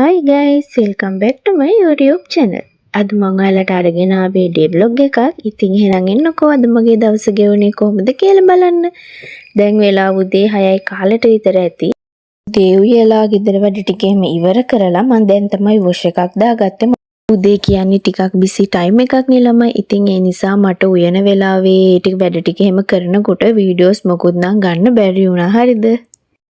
Hi guys, welcome back to my YouTube channel. අද මම ඔයාලට අරගෙන ආවේ ඩේ vlog එකක්. ඉතින් එහෙනම් එන්නකෝ අද මගේ දවස ගෙවුනේ කොහොමද කියලා බලන්න. දැන් වෙලාව උදේ 6යි කාලට විතර ඇති. දේවියලා ගෙදර වැඩ ටිකේම ඉවර කරලා මම දැන් තමයි වොෂ් එකක් දාගත්තේ. උදේ කියන්නේ ටිකක් බිසි ටයිම් එකක් නේ ළමයි. ඉතින් ඒ නිසා මට උයන වෙලාවේ ටික වැඩ ටික එහෙම කරනකොට වීඩියෝස් මොකුත් නම් ගන්න බැරි වුණා. හරිද?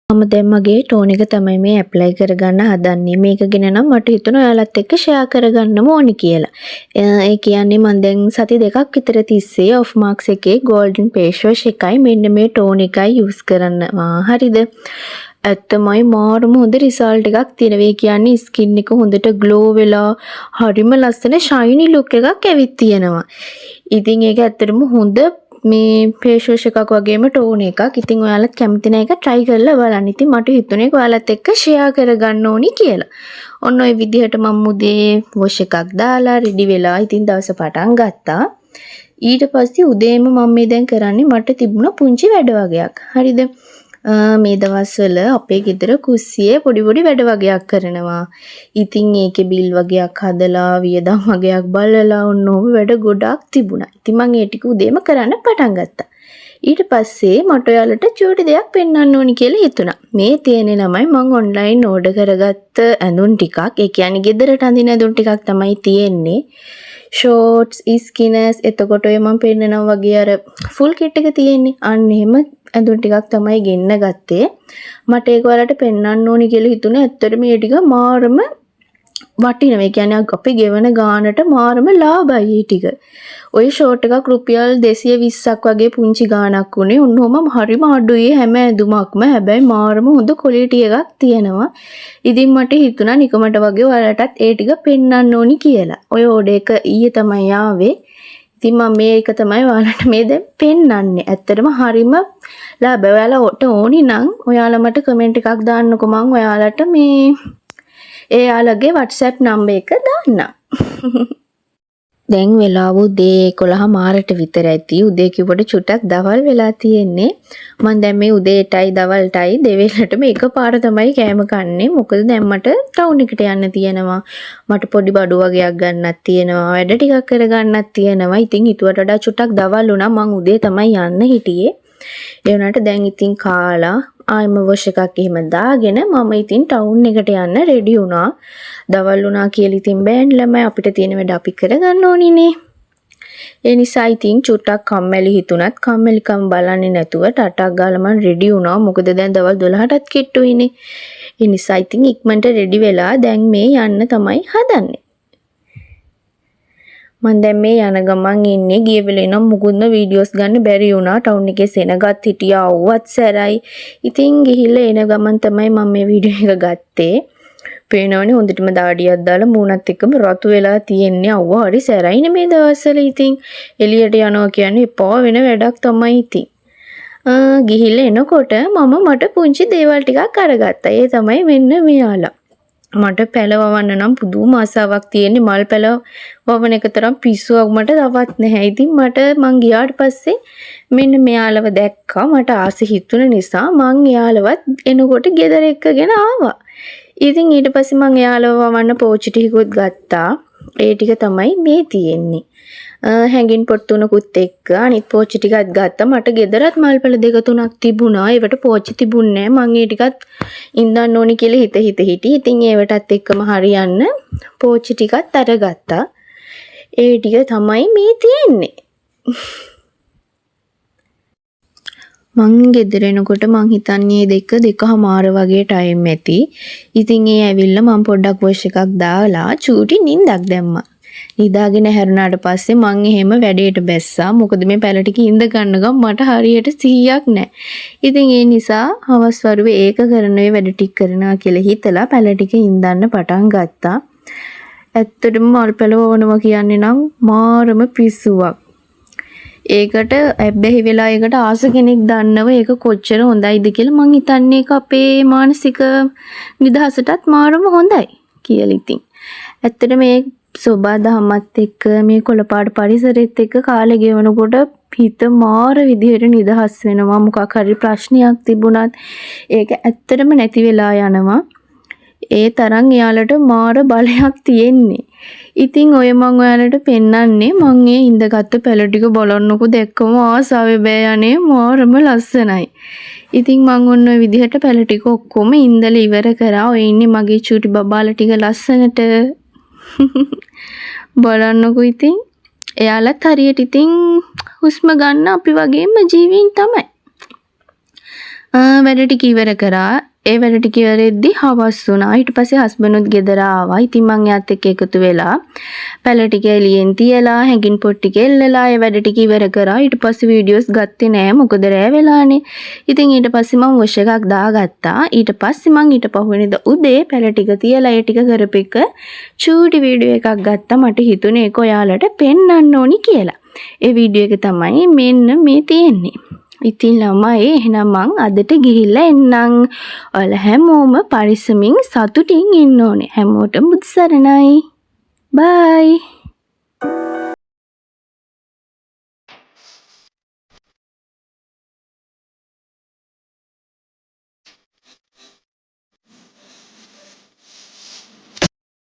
මම දැන් මගේ ටෝන් එක තමයි මේ ඇප්ලයි කරගන්න හදන්නේ. මේක ගැන නම් මට හිතුණා ඔයාලත් එක්ක ෂෙයා කරගන්නම ඕනි කියලා. ඒ කියන්නේ මම දැන් සති දෙකක් විතර තිස්සේ ඔෆ් මාක්ස් එකේ golden face wash එකයි මෙන්න මේ ටෝන් එකයි යූස් කරනවා. හරිද? ඇත්තමයි මාරම හොඳ රිසල්ට් එකක් තියෙනවා. ඒ කියන්නේ ස්කින් එක හොඳට ග්ලෝ වෙලා හරිම ලස්සන ෂයිනි ලුක් එකක් ඇවිත් තියෙනවා. ඉතින් ඒක ඇත්තටම හොඳ මේ face wash එකක් වගේම ටෝන් එකක්. ඉතින් ඔයාලත් කැමති නම් ඒක try කරලා බලන්න. ඉතින් මට හිතුනේ ඔයාලත් එක්ක share කරගන්න ඕනි කියලා. ඔන්න ඔය විදිහට මම උදේ wash එකක් දාලා ready වෙලා ඉතින් දවස පටන් ගත්තා. ඊට පස්සේ උදේම මම මේ දැන් කරන්නේ මට තිබුණ පුංචි වැඩ වගේක්. හරිද? මේ දවස්වල අපේ ගෙදර කුස්සියේ පොඩි වැඩ වගේක් කරනවා. ඉතින් ඒකේ බිල් වගේක් හදලා වියදම් වගේක් බලලා ඔන්නෝම වැඩ ගොඩක් තිබුණා. ඉතින් මම ඒ ටික උදේම කරන්න පටන් ගත්තා. ඊට පස්සේ මට ඔයාලට චූටි දෙයක් පෙන්වන්න ඕනි කියලා හිතුණා. මේ තියෙන්නේ ළමයි මම ඔන්ලයින් ඕඩර් කරගත්ත ඇඳුම් ටිකක්. ඒ කියන්නේ ගෙදරට අඳින ඇඳුම් ටිකක් තමයි තියෙන්නේ. ෂෝට්ස්, ස්කිනර්ස්, එතකොට ඔය මම පෙන්නනවා වගේ අර ෆුල් කිට් එක තියෙන්නේ. අන්න එහෙම ඇඳුම් ටිකක් තමයි ගෙන්න ගත්තේ. මට ඒක ඔයාලට පෙන්වන්න ඕනි කියලා හිතුණා. ඇත්තටම මේ ටික මාරම වටිනවා. ඒ කියන්නේ අපි ගෙවන ගානට මාරම ලාභයි මේ ටික. ඔය ෂෝට් එකක් රුපියල් 220ක් වගේ පුංචි ගාණක් උනේ. ඔන්නෝම හරිම අඩුයි හැම ඇඳුමක්ම. හැබැයි මාරම හොඳ ක්වොලිටි එකක් තියෙනවා. ඉතින් මට හිතුණා නිකමට වගේ ඔයාලටත් ඒ ටික පෙන්වන්න ඕනි කියලා. ඔය ඕඩර් එක ඊයේ තමයි ආවේ. ඉතින් මම මේක තමයි ඔයාලට මේ දැන් පෙන්වන්නේ. ඇත්තටම හරිම ලාභයි. ඔයාලට ඕනි නම් ඔයාලා මට කමෙන්ට් එකක් දාන්නකෝ. මම ඔයාලට මේ එයාලගේ WhatsApp නම්බර් එක දාන්නම්. දැන් වෙලාව උදේ 11 මාරට විතර ඇති. උදේ කිව්වට චුට්ටක් දවල් වෙලා තියෙන්නේ. මම දැන් මේ උදේටයි දවල්ටයි දෙවෙලටම එකපාර තමයි කෑම කන්නේ. මොකද දැන් මට ටවුන් එකට යන්න තියෙනවා. මට පොඩි බඩු වගේක් ගන්නත් තියෙනවා. වැඩ ටිකක් කරගන්නත් තියෙනවා. ඉතින් හිතුවට වඩා චුට්ටක් දවල් වුණා. මම උදේ තමයි යන්න හිටියේ. ඒ වුණාට දැන් ඉතින් කාලා ආයෙම වොෂ් එකක් එහෙම දාගෙන මම ඉතින් ටවුන් එකට යන්න රෙඩි වුණා. දවල් වුණා කියලා ඉතින් බෑන් ළමයි අපිට තියෙන වැඩ අපි කරගන්න ඕනිනේ. ඒ නිසා ඉතින් චුට්ටක් කම්මැලි හිතුණත් කම්මැලිකම් බලන්නේ නැතුව ටටක් ගාලා මම රෙඩි වුණා. මොකද දැන් දවල් 12ටත් කිට්ටුයිනේ. ඒ නිසා ඉතින් ඉක්මනට රෙඩි වෙලා දැන් මේ යන්න තමයි හදන්නේ. මම දැන් මේ යන ගමන් ඉන්නේ. ගිය වෙලේ නම් මුකුත්ම වීඩියෝස් ගන්න බැරි වුණා. ටවුන් එකේ සෙනගත් හිටියා අවුවත් සැරයි. ඉතින් ගිහිල්ලා එන ගමන් තමයි මම මේ වීඩියෝ එක ගත්තේ. පේනවනේ හොඳටම දාඩියක් දාලා මූණත් එක්කම රතු වෙලා තියෙන්නේ. අවුව හරි සැරයිනේ මේ දවස්වල. ඉතින් එළියට යනවා කියන්නේ එපා වෙන වැඩක් තමයි ඉතින්. ගිහිල්ලා එනකොට මට පුංචි දේවල් ටිකක් අරගත්තා. ඒ තමයි මෙන්න මෙයාලා. මට පැල වවන්න නම් පුදුම ආසාවක් තියෙන්නේ. මල් පැල වවන එක තරම් පිස්සුවක් මට තවත් නැහැ. ඉතින් මං ගියාට පස්සේ මෙන්න මෙයාලව දැක්කා. මට ආසෙ හිතුන නිසා මං එයාලවත් එනකොට ගෙදර එක්කගෙන ආවා. ඉතින් ඊට පස්සේ මං එයාලව වවන්න පෝච්චි ටිකකුත් ගත්තා. ඒ ටික තමයි මේ තියෙන්නේ. හැංගින් පොත් තුනකුත් එක්ක අනිත් පෝච්චි ටිකක් ගත්තා. මට ගෙදරත් මල්පල දෙක තුනක් තිබුණා. ඒවට පෝච්චි තිබුණේ නැහැ. මං ඒ ටිකත් ඉන්දන්න ඕනි කියලා හිටියේ. ඉතින් ඒවටත් එක්කම හරියන්න පෝච්චි ටිකත් අරගත්තා. ඒ ටික තමයි මේ තියෙන්නේ. මං ගෙදර එනකොට මං හිතන්නේ 2:30 වගේ ටයිම් ඇති. ඉතින් ඒ ඇවිල්ලා මං පොඩ්ඩක් වොෂ් එකක් දාලා චූටි නිින්දක් දැම්මා. නිදාගෙන හැරුණාට පස්සේ මං එහෙම වැඩේට බැස්සා. මොකද මේ පැල ටික ඉඳ ගන්න ගම මට හරියට 100ක් නැහැ. ඉතින් ඒ නිසා හවස් වරුවේ ඒක කරන වැඩ ටික කරනවා කියලා හිතලා පැල ටික ඉඳන්න පටන් ගත්තා. ඇත්තටම මල් පැල වවනවා කියන්නේ නම් මාරම පිස්සුවක්. ඒකට ඇබ්බැහි වෙලා ඒකට ආස කෙනෙක් දන්නව ඒක කොච්චර හොඳයිද කියලා මං හිතන්නේ ඒක අපේ මානසික නිදහසටත් මාරම හොඳයි කියලා ඉතින්. ඇත්තට මේ සෝබා දහමත් එක්ක මේ කොළපාට පරිසරෙත් එක්ක කාලේ ගෙවනකොට හිත මාර විදිහට නිදහස් වෙනවා. මොකක් හරි ප්‍රශ්නයක් තිබුණත් ඒක ඇත්තටම නැති වෙලා යනවා. ඒ තරම් එයාලට මාර බලයක් තියෙන්නේ. ඉතින් ඔය මං ඔයාලට පෙන්නන්නේ මං ඒ ඉඳගත්තු පැල ටික බලන්නකෝ දැක්කම ආසාවෙ බෑ යන්නේ මාරම ලස්සනයි. ඉතින් මං ඔන්න ඔය විදිහට පැල ටික ඔක්කොම ඉඳලා ඉවර කරා. ඔය ඉන්නේ මගේ චූටි බබාලා ටික ලස්සනට. බලන්නකෝ ඉතින් එයාලත් හරියට ඉතින් හුස්ම ගන්න අපි වගේම ජීවීන් තමයි. වැඩ ටික ඉවර කරා. ඒ වැඩ ටික ඉවරෙද්දි හවස් වුණා. ඊට පස්සේ හස්බන්ඩ්ුත් ගෙදර ආවා. ඉතින් මං එයාත් එක්ක එකතු වෙලා පැල ටික එළියෙන් තියලා හැඟින් පොත් ටික එල්ලලා ඒ වැඩ ටික ඉවර කරා. ඊට පස්සේ වීඩියෝස් ගත්තේ නෑ. මොකද රෑ වෙලානේ. ඉතින් ඊට පස්සේ මං වොෂ් එකක් දාගත්තා. ඊට පස්සේ මං ඊට පහුවෙනිද උදේ පැල ටික තියලා ඒ ටික කරපෙක චූටි වීඩියෝ එකක් ගත්තා. මට හිතුනේ ඒක ඔයාලට පෙන්වන්න ඕනි කියලා. ඒ වීඩියෝ එක තමයි මෙන්න මේ තියෙන්නේ. ඉතින් ළමයි එහෙනම් මං අදට ගිහිල්ලා එන්නම්. ඔයාලා හැමෝම පරිස්සමින් සතුටින් ඉන්න ඕනේ. හැමෝටම බුදු සරණයි. බයි.